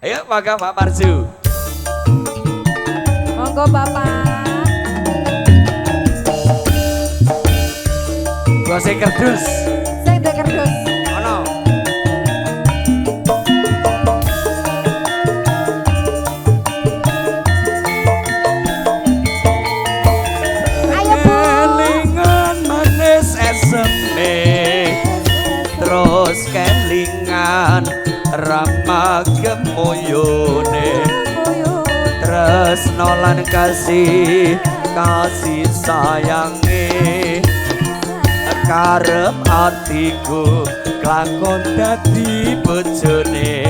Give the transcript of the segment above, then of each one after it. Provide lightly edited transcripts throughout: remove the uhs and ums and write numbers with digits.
Ayo monggo Pak Parju. Monggo Bapak. Gua sing kerdus. Sing ndek kerdus. Ono. Ayo Bu. Kelingan manis eseme. Terus kelingan rama gemoyone. Tresno lan kasih sayange karep atiku klakon dadi bojone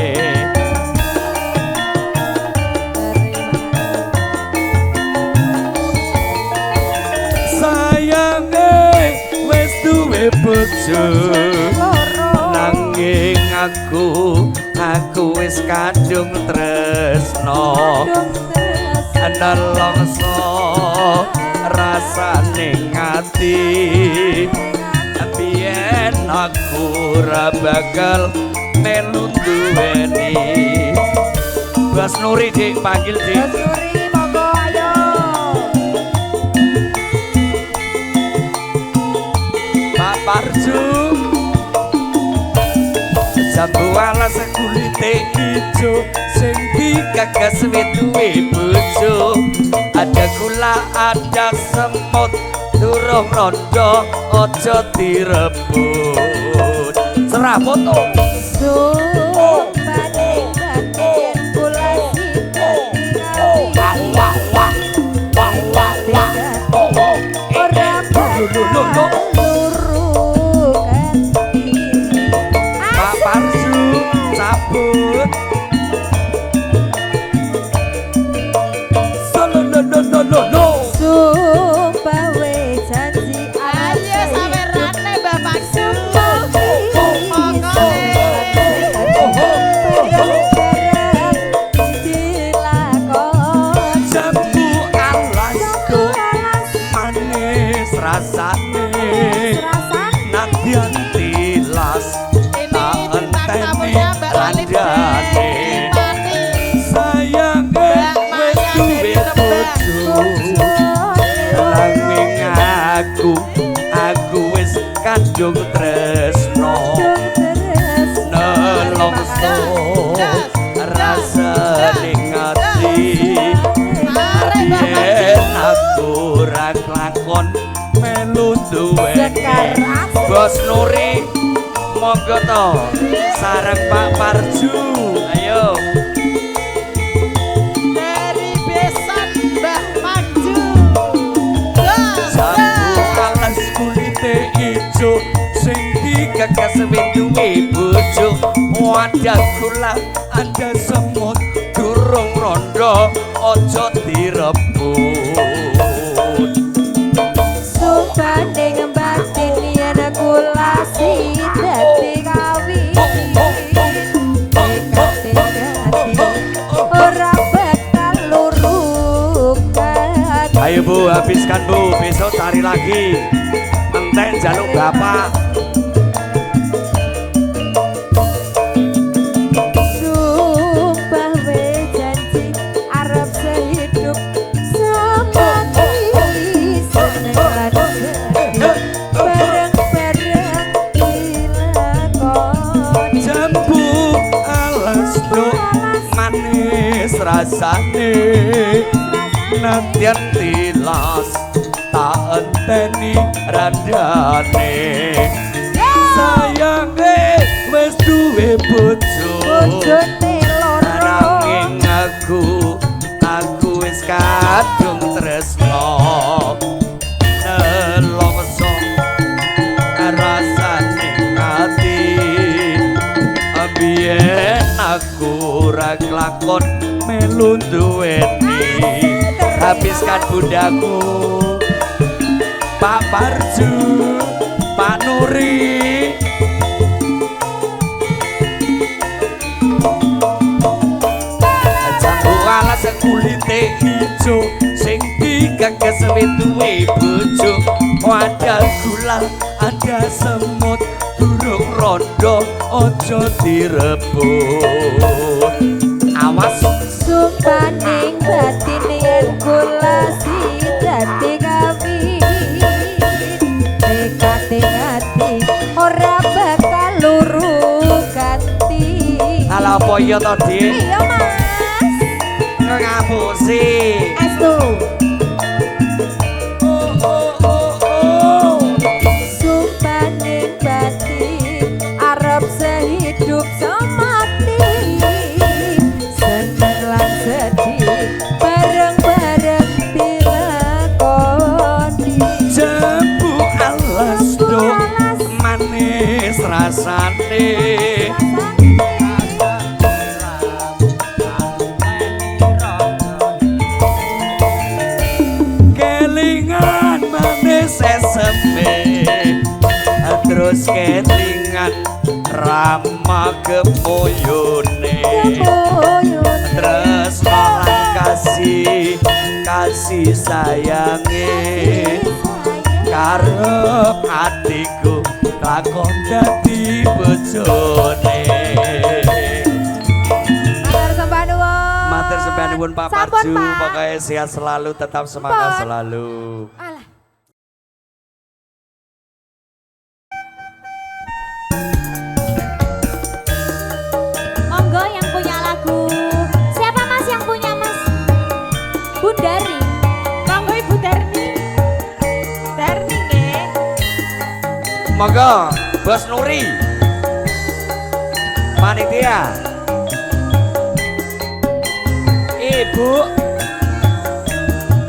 sayange wis duwe bojo nanging aku wis kadung tresno nelongso rasane ngati biyen aku ora bakal melu duweni Bas Nuri Dik panggil Dik Bas Nuri monggo ayo Pak Parju jambu alas kulite ijo sing digagas duwe bojo ada gula ada semut durung rondo aja direbut serah foto Pak Parju cabut no sumpah we janji ayo sawerane Bapak jambu alas do manis rasane nadyan tilas tak enteni randane sayange wis duwe bojo nanging aku wis kadung tresno nelongso rasane ngati yen aku ora klakon melu duweni Bos Nuri monggo to sareng Pak Parju ayo dari besan Mbah Parju jambu alas kulite ijo sing digagas duwe bojo ada gula ada semut durung rondo aja direbut sumpah ning batin yen kula dadi kawin ora bakal lurukan ayo Bu habiskan Bu besok cari lagi enten jaluk bapak sumpah we janji arep sehidup semati seneng lan bareng-bareng dilakoni jambu alas do manis rasane nadyan tilas tak enteni randane sayange wis duwe bojo bojone loro nanging aku wis kadung tresno nelongso rasane ati biyen aku ora klakon melu duweni habiskan bundaku Pak Parju Pak Nuri jambu alas kulite ijo sing digagas duwe bojo ada gula ada semut durung rondo aja direbut awas Sumpah ning batin yen kula dadi kawin tekate ati ora bakal luru ganti ala apa iya to Dik iya Mas ngapusi astu sumpah ning batin arep sehidup semati seneng lan sedih bareng-bareng dilakoni jebu alas do manis rasane kelingan manis sesepe terus kelingan rama kemoyone terus malah kasih sayange karep atiku lakon dadi bojone matur sembah nuwun Pak Parju pokoknya sehat selalu tetap semangat selalu Alah. Monggo yang punya lagu. Siapa Mas yang punya Mas? Bundari. Monggo Ibu Darni. Darni nggih. monggo Bos Nuri panitia Ibu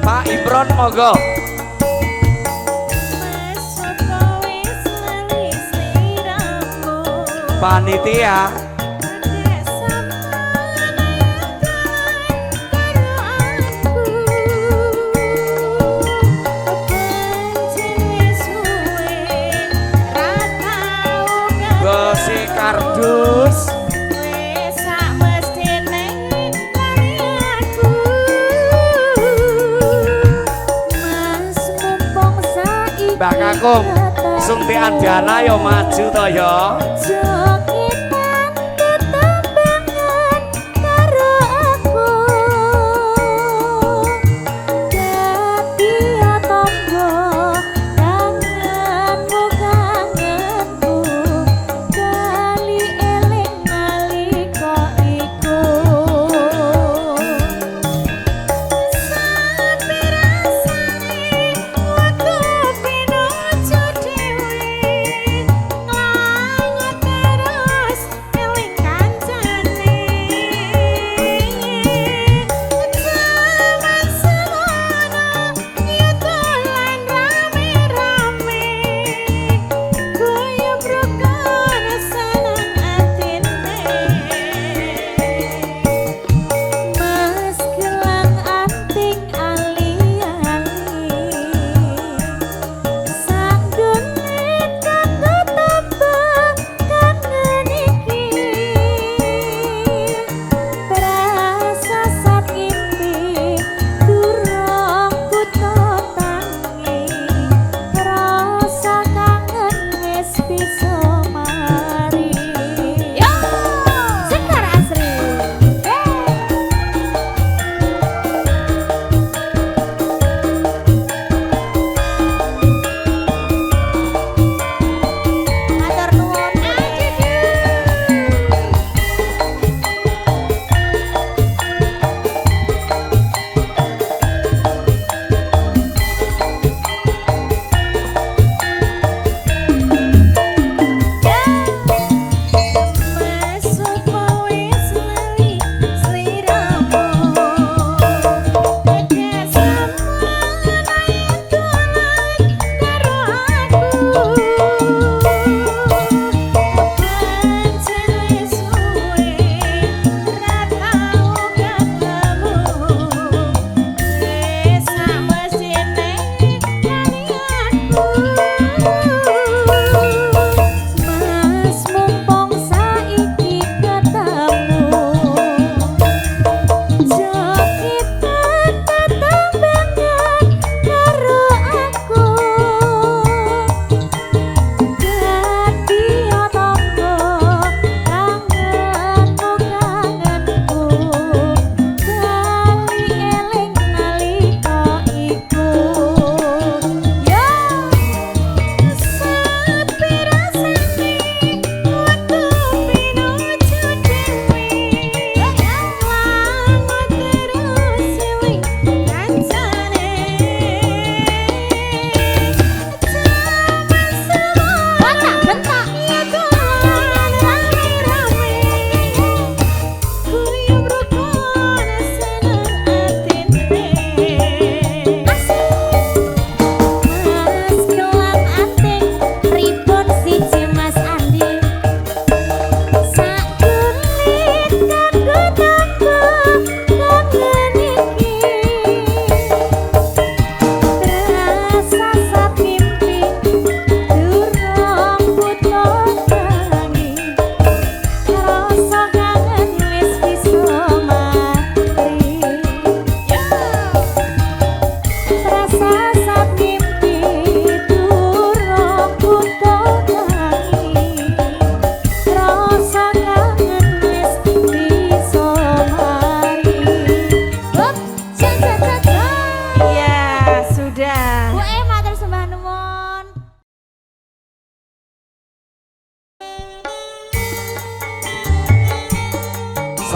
Pak Imron monggo panitia Bosi kardus Mbak Kakung Sungti Andiana yo maju to yo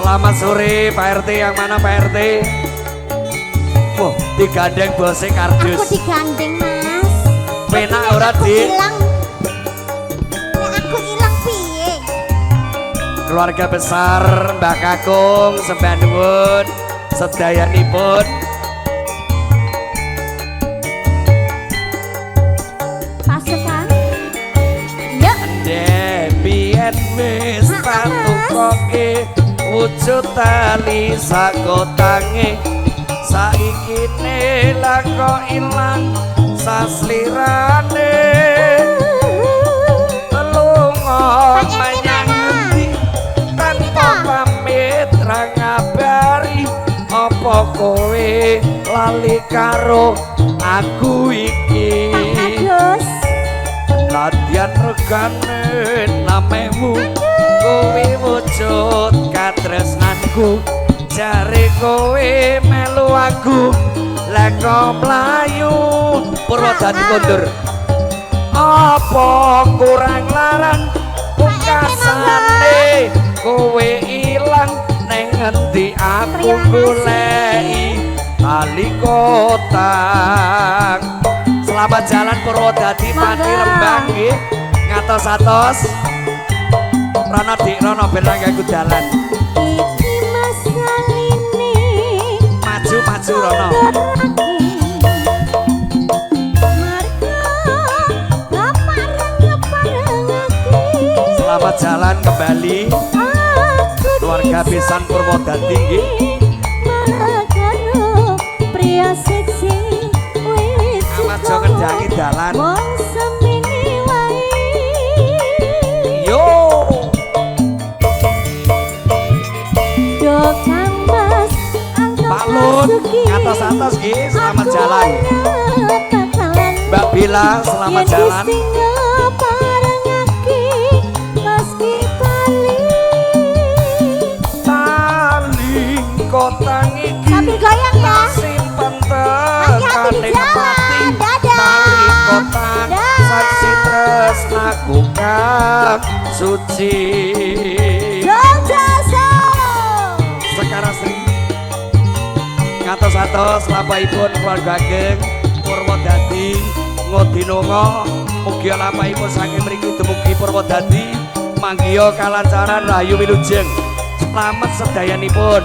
Selamat sore Pak RT, yang mana Pak RT? Wah, digandeng bose kardus. Aku digandeng mas. Penak ora Dik? Hilang. Ya aku hilang piye? Keluarga besar Mbak Kakung sembah nuwun sedayanipun. Pasukan. Yuk. Debien wis patukoke wujud tali sakotange saiki lako ilang saslirane lunga menyang ngendi tanpa pamit ra ngabari apa kowe lali karo aku iki Agus. latihan regane namemu kowe wujud katresnanku jare kowe melu aku leko mlayu Purwodadi kondur apa kurang larang pungkasane kowe ilang neng ngendi aku goleki tali kotak. Selamat jalan Purwodadi Pati Rembang nggih ngatos-atos Rono Dik Rono ben nganggo dalan Iki masaline. maju Rono. Selamat jalan kembali keluarga besan Purwodadi nggih. Pria seksi wis Amat jo ngendangi dalan. wong semene wae. Yo Yo Kang Mas Pak Lun atas-atas nggih selamat jalan. Mbak Bila selamat jalan. Tali kotang iki Sambil goyang ya. simpen Hati-hati di tekaning jalan. pati Dadah. tali kotang Dadah. saksi tresnaku kang suci Jogjaso. Sekarang Sri ngatos-atos lampahipun keluarga ageng Purwodadi ngodinonga mugi lampahipun saking mriki dumugi Purwodadi manggiya kalancaran rahayu wilujeng selamat sedayanipun.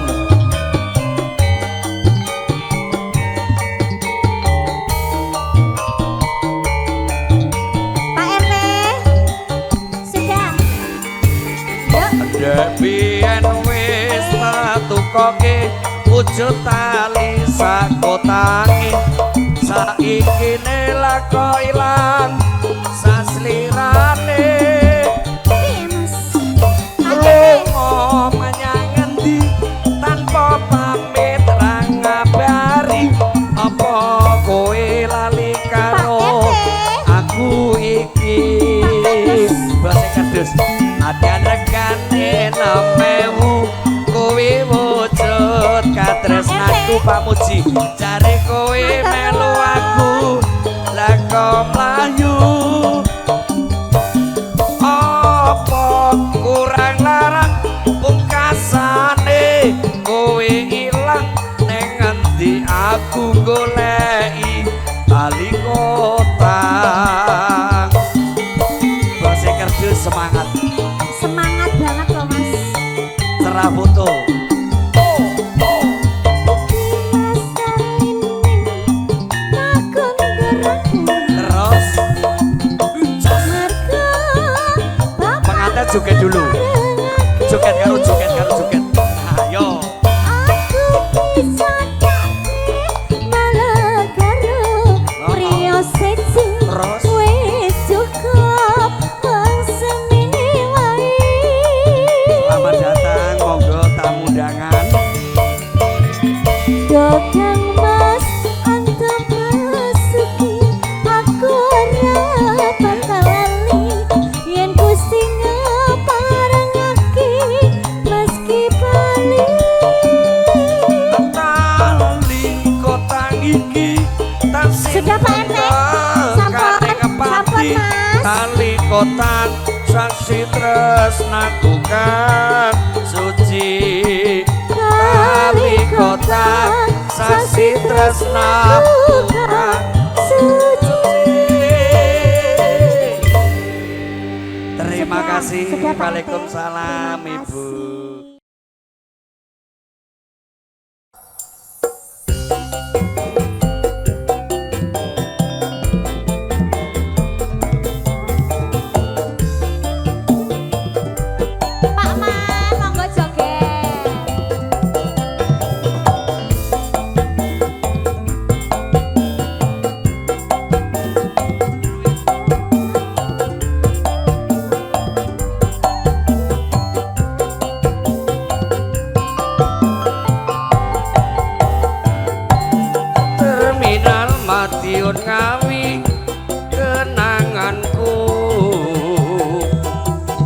Pak RT. Sudah. Yuk. Debien wis patukoke wujud tali sakotange saiki lako ilang saslirane Piye, Mas? Pak RT. lunga menyang ngendi tanpa pamit ra ngabari apa kowe lali karo Pak RT. aku iki basa kardus latihan regane namewu kowe wujud katresnanku pamuji jare kowe melu aku leko mlayu apa kurang larang pungkasane kowe ilang neng ngendi aku goleki tali kotak basa kardus semangat Semangat banget loh Mas. cerah foto terus pengantin joget dulu joget karo joget ayo terus selamat datang monggo tamu undangan Dokang Mas antep masuki aku ora bakal lali yen Gusti ngaparengake meski bali tali kotang iki tasih Sudah, Pak RT. Sampun, sampun, Mas. tali kotang saksi tresnaku kang suci kang sasi tresna kang suci. Terima kasih. Waalaikumsalam Ibu. Pak Man, monggo joget. Terminal Madiun Ngawi kenanganku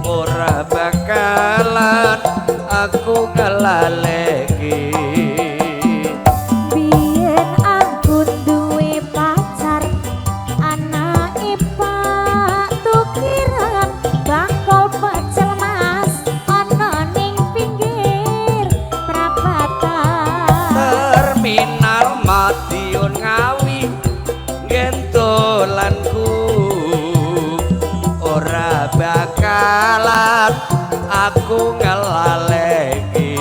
ora bakalan aku kelaleki. Biyen aku duwe pacar anake Pak Tukiran bakal pecel mas ana ning pinggir prapatan. Terminal Madiun Ngawi gentolanku ora bakalan aku ngelaleki.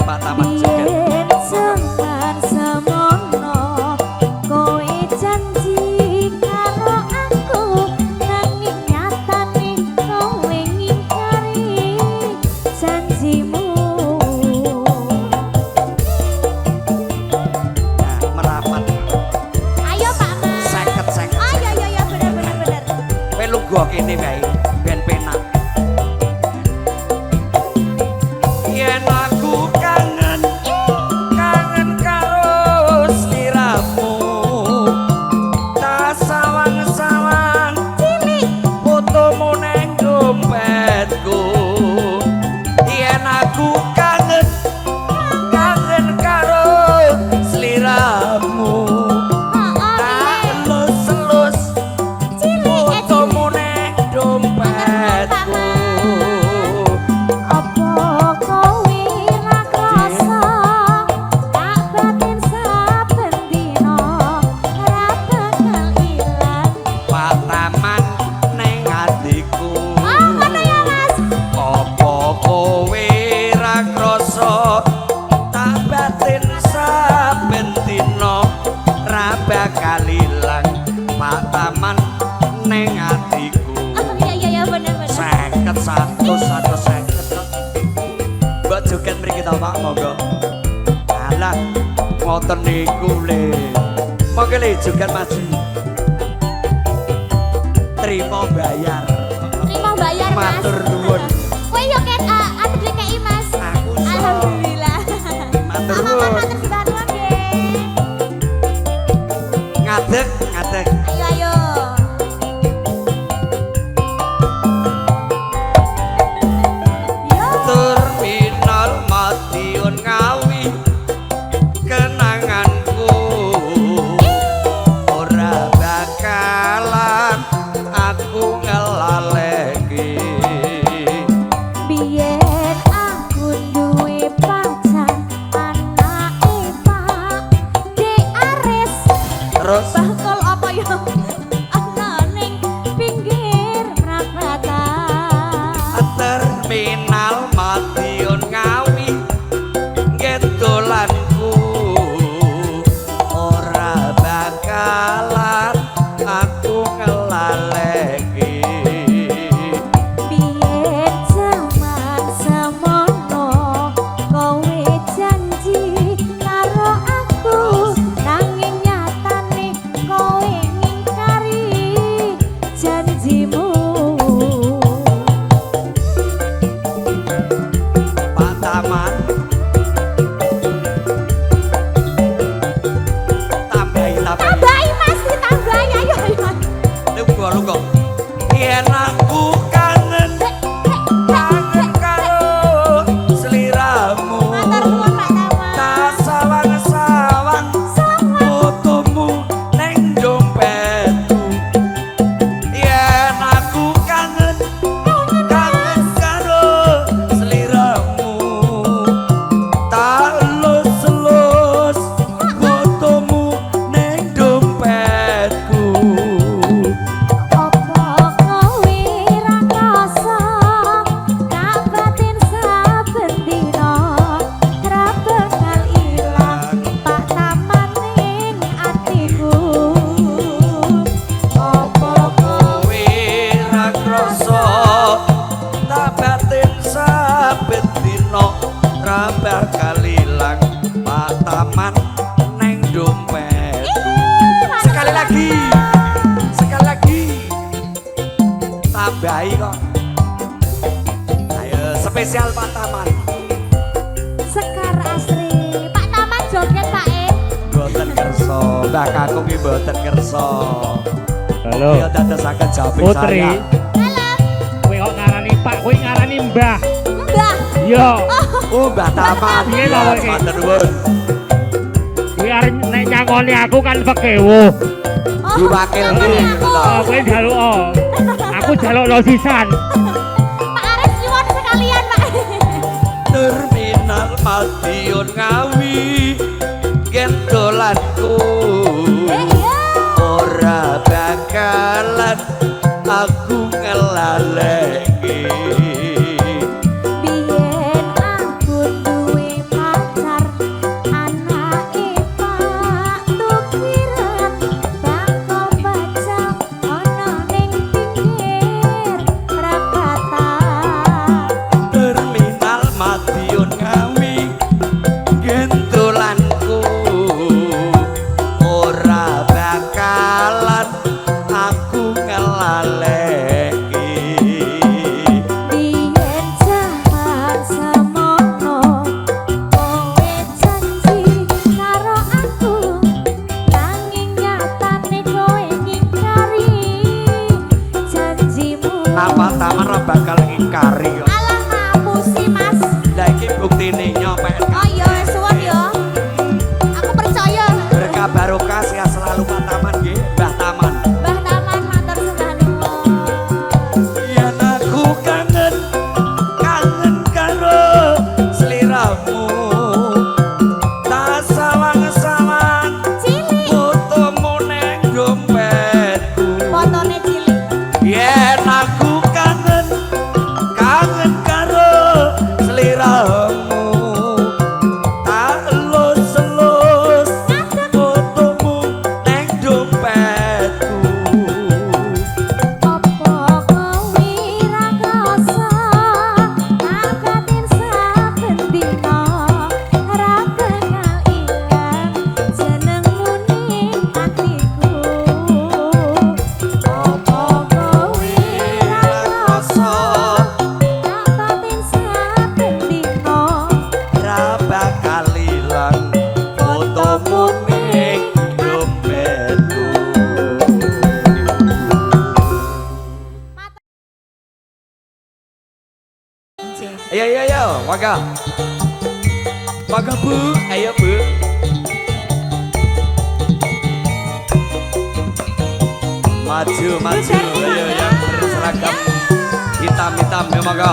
Pak Taman joget. Biyen sempat semono kowe janji karo aku nanging nyatane kowe ngingkari janjimu. Nah, merapat Ayo Pak Man. seket Oh iya bener. melu gua kene wae ben penak. Yen aku kangen karo sliramu, tak sawang-sawang cilik fotomu neng dompetku. Yen aku kangen karo sliramu, tak elus-elus fotomu neng dompetku. Apa kowe ra krasa tak batin saben dina ra bakal ilang. Pak Taman neng atiku. Oh ngono ya Mas. Apa kowe ra krasa tak batin saben dina ra bakal ilang. Pak Taman neng atiku. Oh iya bener. 50 150. Mbok joget mriki ta Pak monggo. Alah ngoten niku le. Monggo le joget maju. Terima bayar. Terima bayar Mas. Matur nuwun. Kowe yo ket ati DKI Mas. Aku sok. Alhamdulillah. Matur Pak Maman nuwun. matur sembah nuwun nggih. Ngadeg. Ayo. Yo. Terminal Madiun Ngawi kenanganku ora bakalan aku ngelaleki. ora bakal ilang pataman neng dompet. Sekali lagi tambahi kok. Ayo spesial Pak Taman. Sekar asri. Pak Taman joget Pak E. Mboten kersa, Mbah Kakung iki mboten kersa. Halo. Ya dadosaken jabe Putri. saya. Halo. Kowe kok ngarani Pak, kowe ngarani Mbah. Mbah. Yo. Oh, Mbah Taman. Piye lho iki? Matur nuwun. Kowe arep nek nyangoni aku kan pekewo. Bu wakil Nyangoni iki. aku. Oh, kowe njaluk oh. Aku njaluk lo sisan. Pak Aris nyuwun sekalian Pak E. Terminal Madiun Ngawi gendolanku Iya. ora bakalan aku ngelaleki. Biyen aku duwe pacar anake Pak Tukiran bangko baca ana ning pinggir perapatan. Terminal Madiun Ngawi gendolanku ora bakalan aku ngelaleki. Biyen jaman semono kowe janji karo aku nanging nyatane kowe ngingkari janjimu. Apa Taman ora bakal ngingkari kok. Alah ngapusi Mas. Lah iki buktine nyopet Oh iya suwun ya. Aku percaya. berkah barokah sehat selalu Pak Taman nggih, Mbah Taman. Mbah Taman matur sembah nuwun. Yen aku kangen karo sliramu. Tak sawang-sawang Cilik. fotomu neng dompetku. Fotone cilik. Yen aku kangen karo sliramu. Tak elus-elus fotomu neng dompetku. Apa kowe ra krasa akatin saben dina ra kenal ingat jenengmu ning atiku. Apa kowe ra krasa akatin saben dina Ra bakal ilang fotomu ning dompetku. Ayo, mangga. Mangga Bu, ayo Bu. Maju, ayo yang berseragam hitam-hitam ya mangga.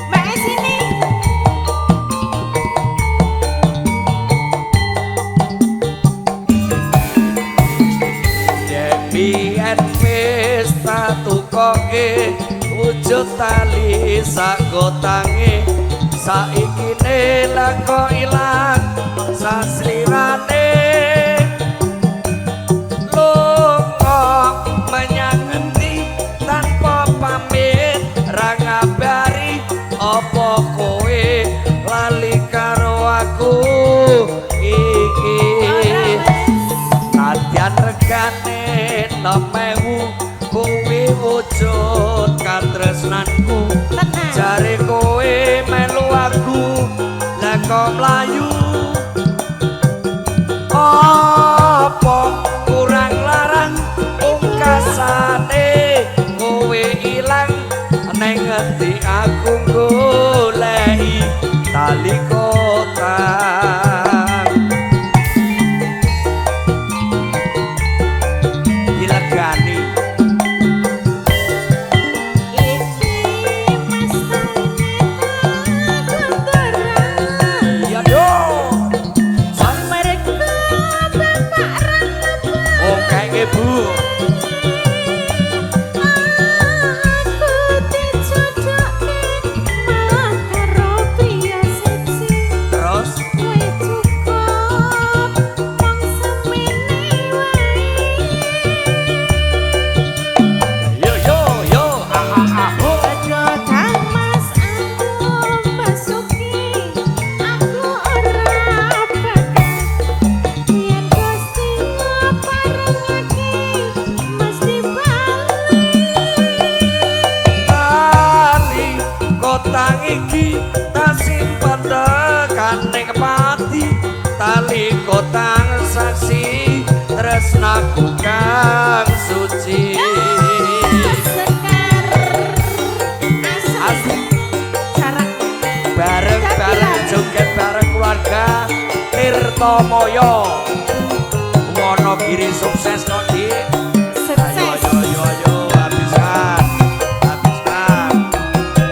Mbak E sini. Biyen wis tatukoke wujud tali sak gotange saiki lak kok ilang saslirane lunga menyang endi tanpa pamit ra ngabari apa kowe lali karo aku iki. Nadyan regane 6.000 kowe wujud katresnanku jare kowe melu aku lah kok mlayu apa kurang larang ungkasane kowe ilang neng ngendi aku goleki tali kotang. Dilegani iki Mas Tani tak iya dong sampeyan iki tak simpen tekaning pati tali kotang saksi tresnaku kang suci bareng-bareng joget bareng keluarga Tirtomoyo Wonogiri sukses kok Dik. Ayo habiskan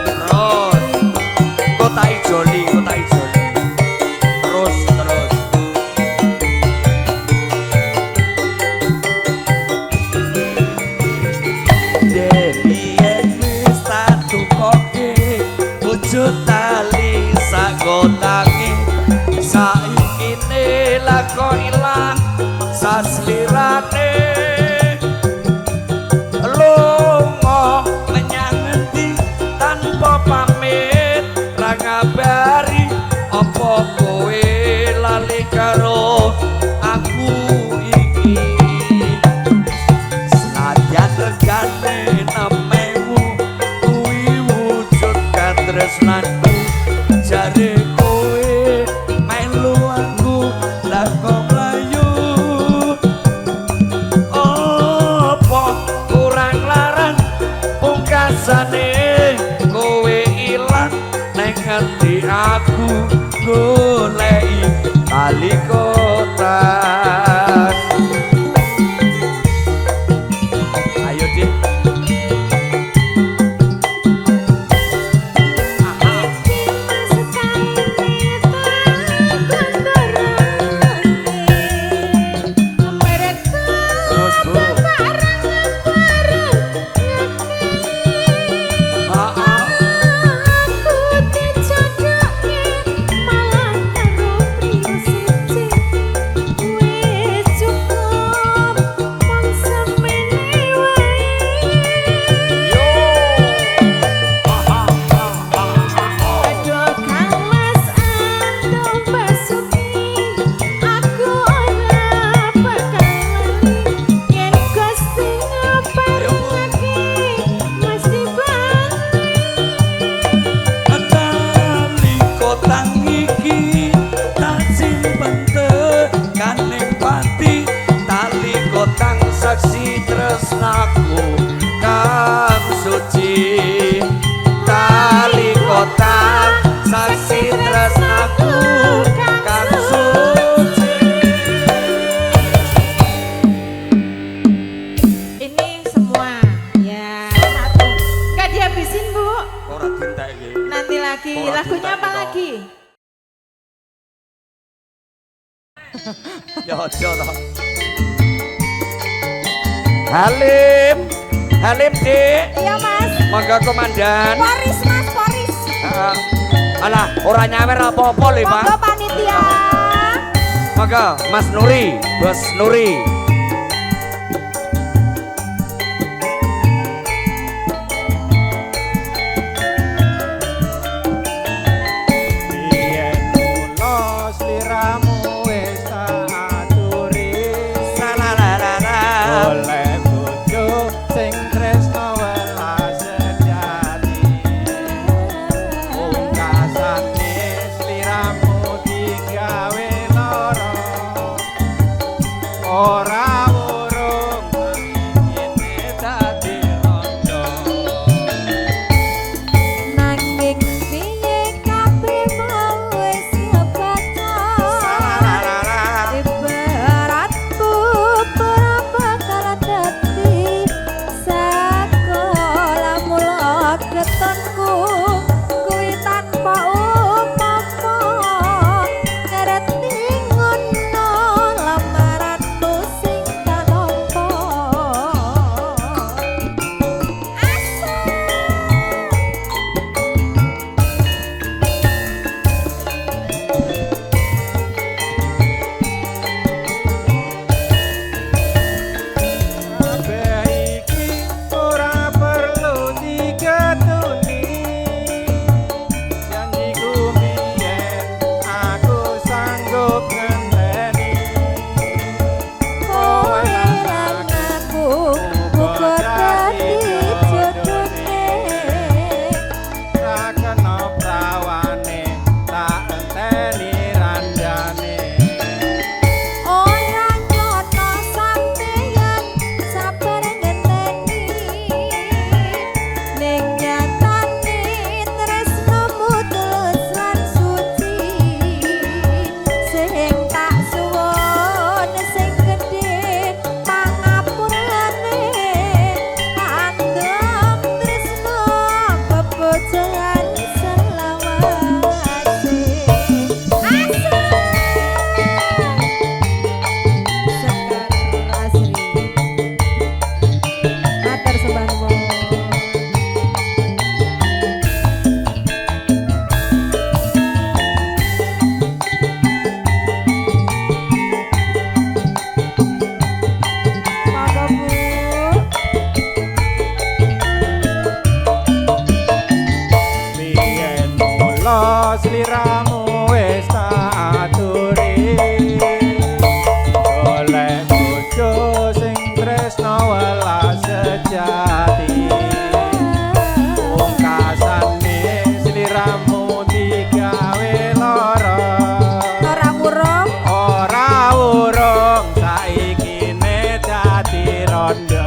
terus kota ijoli terus Debien wis tak tukoke wujud tali sagotangi saiki ne lako ilang saslirane lunga menyang endi tanpa pamit ra ngabari apa kowe lali karo aku iki senajan regane nememu kuwi wujud katresnanku jare kowe melu aku lah kok mlayu apa kurang larang pungkasane kowe ilang neng ngendi aku goleki tali kotak ayo Dik terus Bu tali kotang iki tak simpen tekaning pati tali kotang saksi tresnaku kang suci tali kotang saksi tresnaku kang suci Ini semua ya satu. Gak dihabisin Bu. ora dintek iki Nanti lagi Ora lagunya apa ditek, lagi? ya aja to Halim Dik Iya Mas, mangga komandan Poris Mas, Poris. alah ora nyawer apa-apa lho Pak Monggo panitia. mangga Mas Nuri Bos Nuri Biyen mula sliramu wis tak aturi Salalalala. oleh bojo sing tresno welas sejati pungkasane sliramu digawe lara ora sejati pungkasane sliramu digawe lara ora urung saiki ne dadi rondo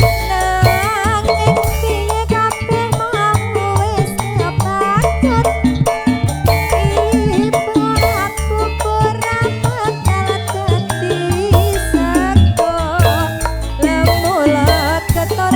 nanging piye kabeh mau wis kepacut ibarat bubur ramet dadi sego lemula ketor